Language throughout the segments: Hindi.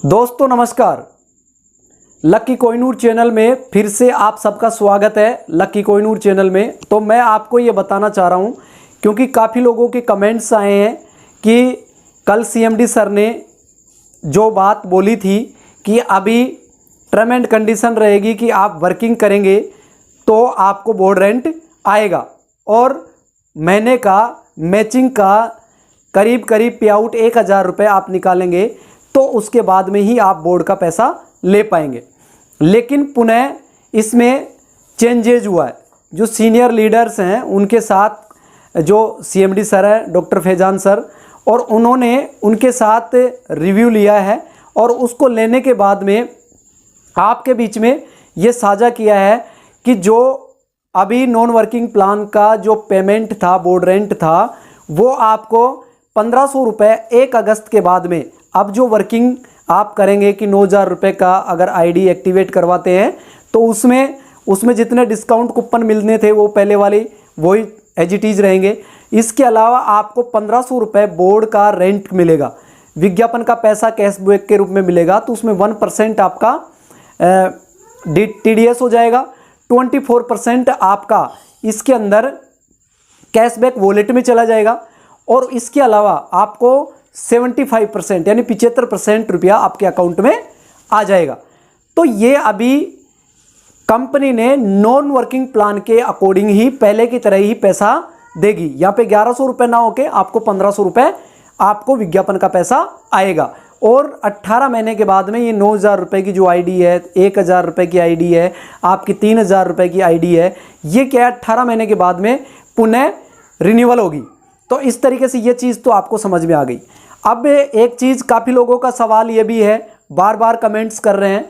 दोस्तों नमस्कार। लकी कोहिनूर चैनल में फिर से आप सबका स्वागत है। लकी कोहिनूर चैनल में तो मैं आपको ये बताना चाह रहा हूँ, क्योंकि काफ़ी लोगों के कमेंट्स आए हैं कि कल सीएमडी सर ने जो बात बोली थी कि अभी टर्म एंड कंडीशन रहेगी कि आप वर्किंग करेंगे तो आपको बोर्ड रेंट आएगा और महीने का मैचिंग का करीब पे आउट 1000 रुपये आप निकालेंगे तो उसके बाद में ही आप बोर्ड का पैसा ले पाएंगे। लेकिन पुनः इसमें चेंजेज हुआ है। जो सीनियर लीडर्स हैं उनके साथ जो सीएमडी सर है डॉक्टर फैजान सर, और उन्होंने उनके साथ रिव्यू लिया है और उसको लेने के बाद में आपके बीच में ये साझा किया है कि जो अभी नॉन वर्किंग प्लान का जो पेमेंट था, बोर्ड रेंट था, वो आपको 1500 रुपये 1 अगस्त के बाद में, अब जो वर्किंग आप करेंगे कि 9000 रुपये का अगर आईडी एक्टिवेट करवाते हैं तो उसमें जितने डिस्काउंट कूपन मिलने थे वो पहले वाली वही एज इट इज़ रहेंगे। इसके अलावा आपको 1500 रुपये बोर्ड का रेंट मिलेगा, विज्ञापन का पैसा कैशबैक के रूप में मिलेगा, तो उसमें 1% आपका TDS हो जाएगा, 24% आपका इसके अंदर कैशबैक वॉलेट में चला जाएगा और इसके अलावा आपको 75% यानी 75% रुपया आपके अकाउंट में आ जाएगा। तो ये अभी कंपनी ने नॉन वर्किंग प्लान के अकॉर्डिंग ही पहले की तरह ही पैसा देगी। यहाँ पे 1100 रुपये ना होके आपको 1500 रुपये आपको विज्ञापन का पैसा आएगा और 18 महीने के बाद में ये 9000 रुपये की जो आईडी है, 1000 रुपये की आईडी है, आपकी 3000 रुपये की आईडी है, ये क्या 18 महीने के बाद में पुनः रिन्यूअल होगी। तो इस तरीके से ये चीज़ तो आपको समझ में आ गई। अब एक चीज़ काफ़ी लोगों का सवाल ये भी है, बार बार कमेंट्स कर रहे हैं,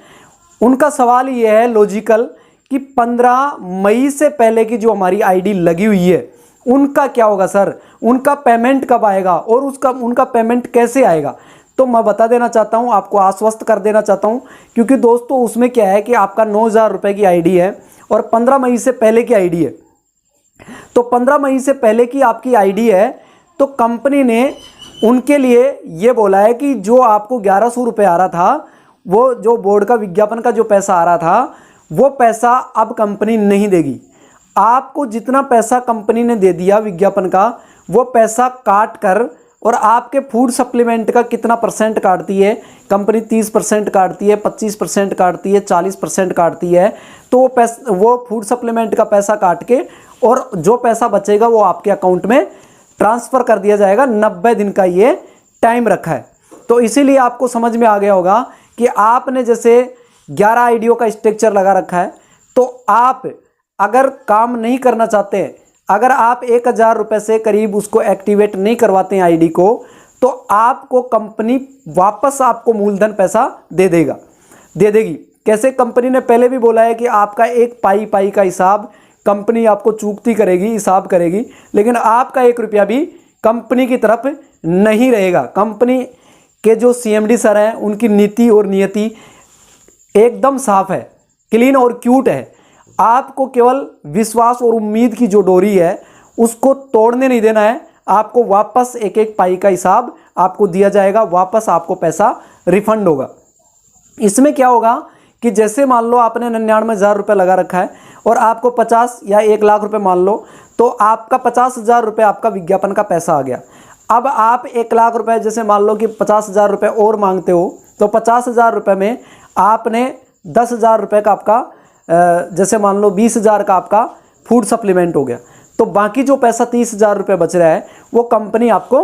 उनका सवाल ये है लॉजिकल कि 15 मई से पहले की जो हमारी आईडी लगी हुई है उनका क्या होगा सर, उनका पेमेंट कब आएगा और उनका पेमेंट कैसे आएगा। तो मैं बता देना चाहता हूँ, आपको आश्वस्त कर देना चाहता हूँ, क्योंकि दोस्तों उसमें क्या है कि आपका 9000 रुपये की आईडी है और 15 मई से पहले की आईडी है। तो 15 मई से पहले की आपकी आईडी है तो कंपनी ने उनके लिए ये बोला है कि जो आपको 1100 रुपये आ रहा था, वो जो बोर्ड का विज्ञापन का जो पैसा आ रहा था, वो पैसा अब कंपनी नहीं देगी। आपको जितना पैसा कंपनी ने दे दिया विज्ञापन का, वो पैसा काट कर और आपके फूड सप्लीमेंट का कितना परसेंट काटती है कंपनी, 30% काटती है, 25% काटती है, 40% काटती है। तो वो फूड सप्लीमेंट का पैसा काट के और जो पैसा बचेगा वो आपके अकाउंट में ट्रांसफ़र कर दिया जाएगा। 90 दिन का ये टाइम रखा है। तो इसीलिए आपको समझ में आ गया होगा कि आपने जैसे 11 आईडियों का स्ट्रक्चर लगा रखा है, तो आप अगर काम नहीं करना चाहते, अगर आप 1000 रुपये से करीब उसको एक्टिवेट नहीं करवाते हैं आईडी को, तो आपको कंपनी वापस आपको मूलधन पैसा दे देगी। कैसे? कंपनी ने पहले भी बोला है कि आपका एक पाई का हिसाब कंपनी आपको चूकती करेगी, हिसाब करेगी, लेकिन आपका 1 रुपया भी कंपनी की तरफ नहीं रहेगा। कंपनी के जो सीएमडी सर हैं उनकी नीति और नियति एकदम साफ है, क्लीन और क्यूट है। आपको केवल विश्वास और उम्मीद की जो डोरी है उसको तोड़ने नहीं देना है। आपको वापस एक पाई का हिसाब आपको दिया जाएगा, वापस आपको पैसा रिफंड होगा। इसमें क्या होगा कि जैसे मान लो आपने 99,000 रुपये लगा रखा है और आपको 50 या 1 लाख रुपए मान लो, तो आपका 50,000 रुपये आपका विज्ञापन का पैसा आ गया। अब आप 1 लाख रुपए जैसे मान लो कि 50,000 रुपये और मांगते हो, तो 50,000 रुपये में आपने 10,000 रुपये का आपका जैसे मान लो 20,000 का आपका फूड सप्लीमेंट हो गया। तो बाकी जो पैसा 30,000 रुपये बच रहा है वो कंपनी आपको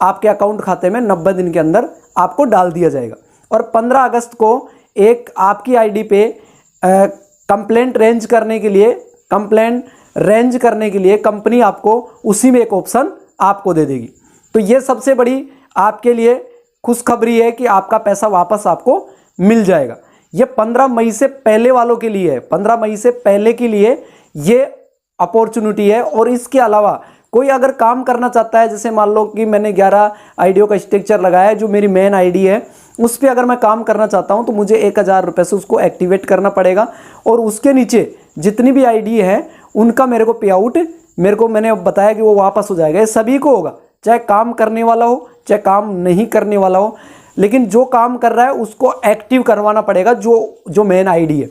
आपके अकाउंट खाते में 90 दिन के अंदर आपको डाल दिया जाएगा। और 15 अगस्त को एक आपकी आईडी पे कंप्लेंट रेंज करने के लिए कंपनी आपको उसी में एक ऑप्शन आपको दे देगी। तो ये सबसे बड़ी आपके लिए खुशखबरी है कि आपका पैसा वापस आपको मिल जाएगा। ये 15 मई से पहले वालों के लिए है, 15 मई से पहले के लिए ये अपॉर्चुनिटी है। और इसके अलावा कोई अगर काम करना चाहता है, जैसे मान लो कि मैंने 11 आईडियों का स्ट्रक्चर लगाया है, जो मेरी मेन आईडी है उस पर अगर मैं काम करना चाहता हूं तो मुझे 1000 रुपये से उसको एक्टिवेट करना पड़ेगा और उसके नीचे जितनी भी आईडी है उनका मेरे को पे आउट मैंने बताया कि वो वापस हो जाएगा। ये सभी को होगा, चाहे काम करने वाला हो चाहे काम नहीं करने वाला हो। लेकिन जो काम कर रहा है उसको एक्टिव करवाना पड़ेगा, जो मेन आईडी है।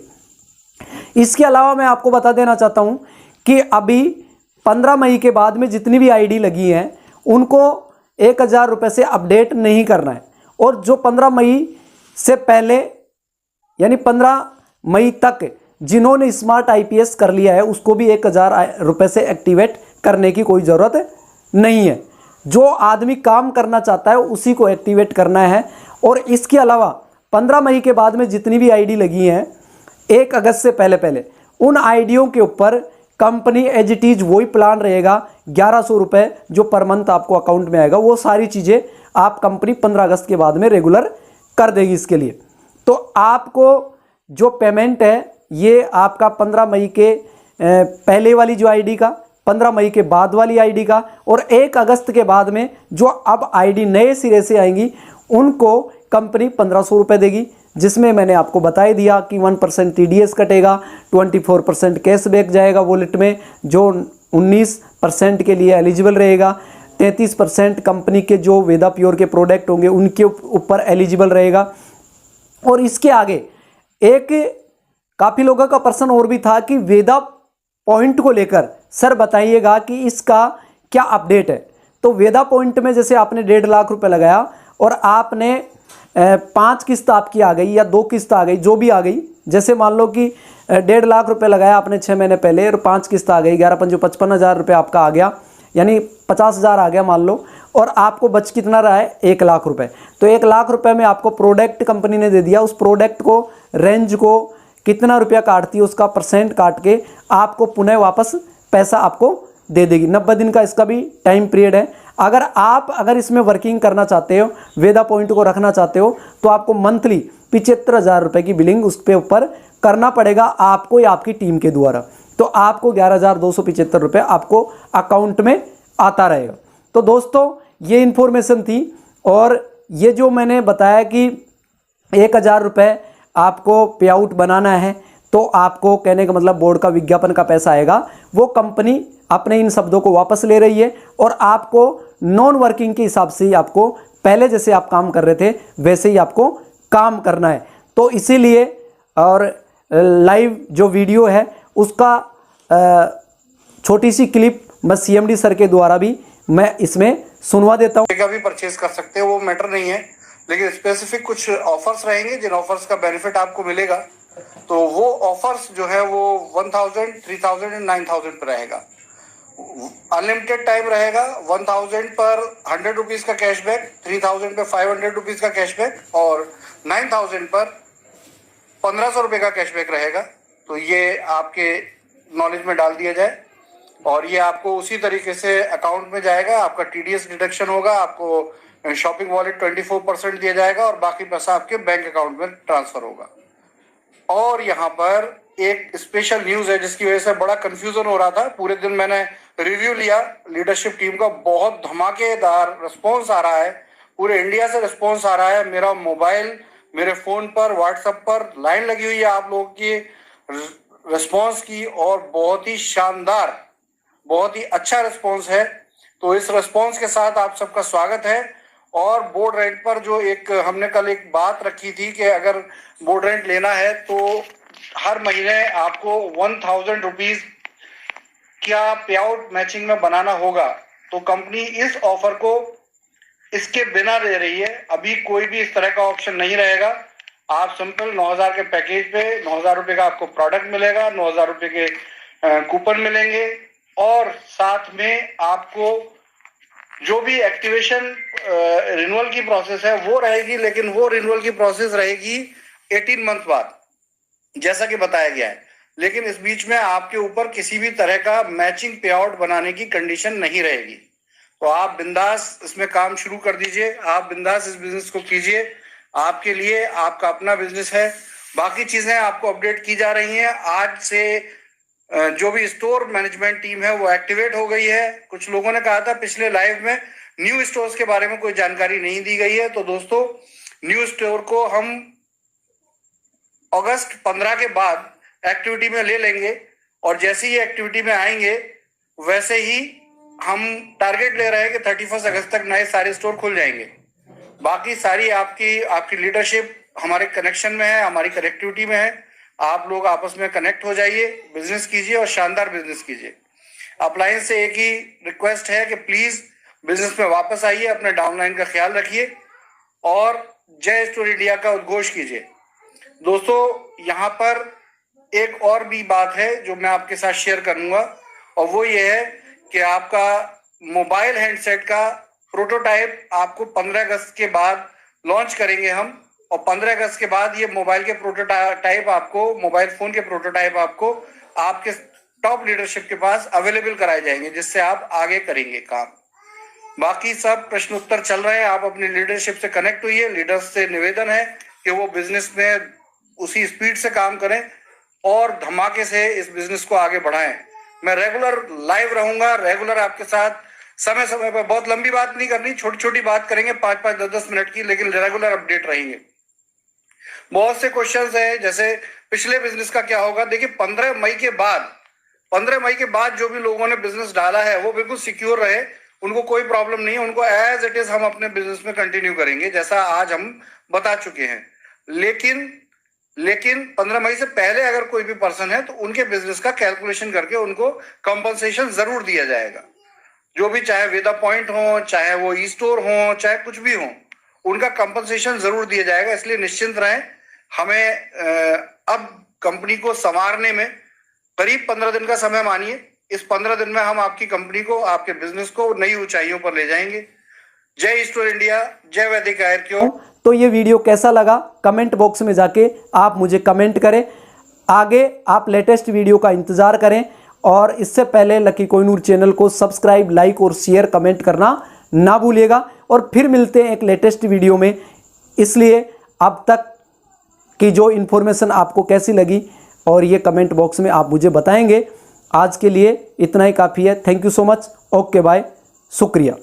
इसके अलावा मैं आपको बता देना चाहता हूं कि अभी 15 मई के बाद में जितनी भी आईडी लगी हैं उनको 1000 रुपये से अपडेट नहीं करना है, और जो 15 मई से पहले यानी 15 मई तक जिन्होंने स्मार्ट आईपीएस कर लिया है उसको भी 1000 रुपये से एक्टिवेट करने की कोई ज़रूरत नहीं है। जो आदमी काम करना चाहता है उसी को एक्टिवेट करना है। और इसके अलावा 15 मई के बाद में जितनी भी आईडी लगी हैं 1 अगस्त से पहले उन आईडियों के ऊपर कंपनी एज इट इज वही प्लान रहेगा, 1100 रुपये जो पर मंथ आपको अकाउंट में आएगा, वो सारी चीज़ें आप कंपनी 15 अगस्त के बाद में रेगुलर कर देगी। इसके लिए तो आपको जो पेमेंट है ये आपका 15 मई के पहले वाली जो आईडी का, 15 मई के बाद वाली आईडी का, और 1 अगस्त के बाद में जो अब आईडी नए सिरे से आएंगी उनको कंपनी 1500 रुपये देगी, जिसमें मैंने आपको बता ही दिया कि 1% TDS कटेगा, 24% कैशबैक जाएगा वॉलेट में जो 19% के लिए एलिजिबल रहेगा, 33% कंपनी के जो वेदा प्योर के प्रोडक्ट होंगे उनके ऊपर एलिजिबल रहेगा। और इसके आगे एक काफ़ी लोगों का प्रश्न और भी था कि वेदा पॉइंट को लेकर सर बताइएगा कि इसका क्या अपडेट है। तो वेदा पॉइंट में जैसे आपने 1.5 लाख रुपए लगाया और आपने 5 किस्त आपकी आ गई या 2 किस्त आ गई, जो भी आ गई, जैसे मान लो कि 1.5 लाख रुपए लगाया आपने 6 महीने पहले और 5 किस्त आ गई, 11 पंजो 55,000 रुपये आपका आ गया, यानी 50,000 आ गया मान लो, और आपको बच कितना रहा है 1 लाख रुपए। तो 1 लाख रुपए में आपको प्रोडक्ट कंपनी ने दे दिया, उस प्रोडक्ट को रेंज को कितना रुपया काटती है उसका % काट के आपको पुनः वापस पैसा आपको दे देगी। 90 दिन का इसका भी टाइम पीरियड है। अगर इसमें वर्किंग करना चाहते हो, वेदा पॉइंट को रखना चाहते हो, तो आपको मंथली 75,000 रुपये की बिलिंग उस पे ऊपर करना पड़ेगा आपको या आपकी टीम के द्वारा। तो आपको 11,275 रुपये आपको अकाउंट में आता रहेगा। तो दोस्तों ये इन्फॉर्मेशन थी, और ये जो मैंने बताया कि 1,000 रुपये आपको पे आउट बनाना है, तो आपको कहने का मतलब बोर्ड का विज्ञापन का पैसा आएगा, वो कंपनी अपने इन शब्दों को वापस ले रही है, और आपको नॉन वर्किंग के हिसाब से ही आपको पहले जैसे आप काम कर रहे थे वैसे ही आपको काम करना है। तो इसीलिए और लाइव जो वीडियो है उसका छोटी सी क्लिप मैं CMD सर के द्वारा भी मैं इसमें सुनवा देता हूँ। का भी परचेज कर सकते हो, वो मैटर नहीं है, लेकिन स्पेसिफिक कुछ ऑफर्स रहेंगे जिन ऑफर्स का बेनिफिट आपको मिलेगा। तो वो ऑफर्स जो है वो 1,000, 3,000 एंड 9,000 पर रहेगा। अनलिमिटेड टाइम रहेगा। 1,000 पर 100 रुपीज का कैशबैक, 3,000 पर 500 रुपीज का कैशबैक, और 9,000 पर 1,500 रुपये का कैशबैक रहेगा। तो ये आपके नॉलेज में डाल दिया जाए, और ये आपको उसी तरीके से अकाउंट में जाएगा। आपका TDS डिडक्शन होगा, आपको शॉपिंग वॉलेट 24% दिया जाएगा, और बाकी पैसा आपके बैंक अकाउंट में ट्रांसफर होगा। और यहाँ पर एक स्पेशल न्यूज है जिसकी वजह से बड़ा कंफ्यूजन हो रहा था। पूरे दिन मैंने रिव्यू लिया, लीडरशिप टीम का बहुत धमाकेदार रिस्पॉन्स आ रहा है, पूरे इंडिया से रिस्पॉन्स आ रहा है। मेरा मोबाइल, मेरे फोन पर, व्हाट्सएप पर लाइन लगी हुई है आप लोगों की रिस्पॉन्स की, और बहुत ही शानदार, बहुत ही अच्छा रिस्पॉन्स है। तो इस रिस्पॉन्स के साथ आप सबका स्वागत है। और बोर्ड रेंट पर जो एक हमने कल एक बात रखी थी कि अगर बोर्ड रेंट लेना है तो हर महीने आपको 1,000 रुपीज क्या पे आउट मैचिंग में बनाना होगा। तो कंपनी इस ऑफर को इसके बिना दे रही है। अभी कोई भी इस तरह का ऑप्शन नहीं रहेगा। आप सिंपल 9,000 के पैकेज पे 9,000 रुपए का आपको प्रोडक्ट मिलेगा, 9,000 रुपए के कूपन मिलेंगे, और साथ में आपको जो भी एक्टिवेशन रिन्यूअल की प्रोसेस है वो रहेगी, लेकिन वो रिन्यूअल की प्रोसेस रहेगी 18 मंथ बाद, जैसा कि बताया गया है। लेकिन इस बीच में आपके ऊपर किसी भी तरह का मैचिंग पे आउट बनाने की कंडीशन नहीं रहेगी। तो आप बिंदास इसमें काम शुरू कर दीजिए, आप बिंदास इस बिजनेस को कीजिए। आपके लिए आपका अपना बिजनेस है। बाकी चीजें आपको अपडेट की जा रही हैं। आज से जो भी स्टोर मैनेजमेंट टीम है वो एक्टिवेट हो गई है। कुछ लोगों ने कहा था पिछले लाइव में न्यू स्टोर्स के बारे में कोई जानकारी नहीं दी गई है। तो दोस्तों, न्यू स्टोर को हम अगस्त 15 के बाद एक्टिविटी में ले लेंगे, और जैसे ही एक्टिविटी में आएंगे वैसे ही हम टारगेट ले रहे हैं कि 31 अगस्त तक नए सारे स्टोर खुल जाएंगे। बाकी सारी आपकी लीडरशिप हमारे कनेक्शन में है, हमारी कनेक्टिविटी में है। आप लोग आपस में कनेक्ट हो जाइए, बिजनेस कीजिए और शानदार बिजनेस कीजिए। अपलायंस से एक ही रिक्वेस्ट है कि प्लीज बिजनेस में वापस आइए, अपने डाउनलाइन का ख्याल रखिए और जय स्टोर इंडिया का उद्घोष कीजिए। दोस्तों, यहाँ पर एक और भी बात है जो मैं आपके साथ शेयर करूंगा, और वो ये है कि आपका मोबाइल हैंडसेट का प्रोटोटाइप आपको 15 अगस्त के बाद लॉन्च करेंगे हम, और 15 अगस्त के बाद ये मोबाइल के प्रोटोटाइप आपको, मोबाइल फोन के प्रोटोटाइप आपको आपके टॉप लीडरशिप के पास अवेलेबल कराए जाएंगे, जिससे आप आगे करेंगे काम। बाकी सब प्रश्न उत्तर चल रहे हैं, आप अपनी लीडरशिप से कनेक्ट हुइए। लीडर्स से निवेदन है कि वो बिजनेस में उसी स्पीड से काम करें और धमाके से इस बिजनेस को आगे बढ़ाएं। मैं रेगुलर लाइव रहूंगा, रेगुलर आपके साथ समय समय पर, बहुत लंबी बात नहीं करनी, छोटी छोटी बात करेंगे 5-5, 10-10 मिनट की, लेकिन रेगुलर अपडेट रहेंगे। बहुत से क्वेश्चंस हैं, जैसे पिछले बिजनेस का क्या होगा। देखिए 15 मई के बाद जो भी लोगों ने बिजनेस डाला है वो बिल्कुल सिक्योर रहे, उनको कोई प्रॉब्लम नहीं है, उनको एज इट इज हम अपने बिजनेस में कंटिन्यू करेंगे जैसा आज हम बता चुके हैं। लेकिन 15 मई से पहले अगर कोई भी पर्सन है तो उनके बिजनेस का कैलकुलेशन करके उनको कंपनसेशन जरूर दिया जाएगा। जो भी, चाहे वेदा पॉइंट हो, चाहे वो ई स्टोर हो, चाहे कुछ भी हो, उनका कंपनसेशन जरूर दिया जाएगा। इसलिए निश्चिंत रहें। हमें अब कंपनी को संवारने में करीब 15 दिन का समय मानिए। इस 15 दिन में हम आपकी कंपनी को, आपके बिजनेस को नई ऊंचाइयों पर ले जाएंगे। जय स्टोर इंडिया, जय वैदिक आयुर्वेद। तो ये वीडियो कैसा लगा कमेंट बॉक्स में जाके आप मुझे कमेंट करें। आगे आप लेटेस्ट वीडियो का इंतज़ार करें, और इससे पहले लकी कोहिनूर चैनल को सब्सक्राइब, लाइक और शेयर, कमेंट करना ना भूलिएगा। और फिर मिलते हैं एक लेटेस्ट वीडियो में। इसलिए अब तक की जो इन्फॉर्मेशन आपको कैसी लगी और ये कमेंट बॉक्स में आप मुझे बताएंगे। आज के लिए इतना ही काफ़ी है। Thank you so much. Okay bye, शुक्रिया।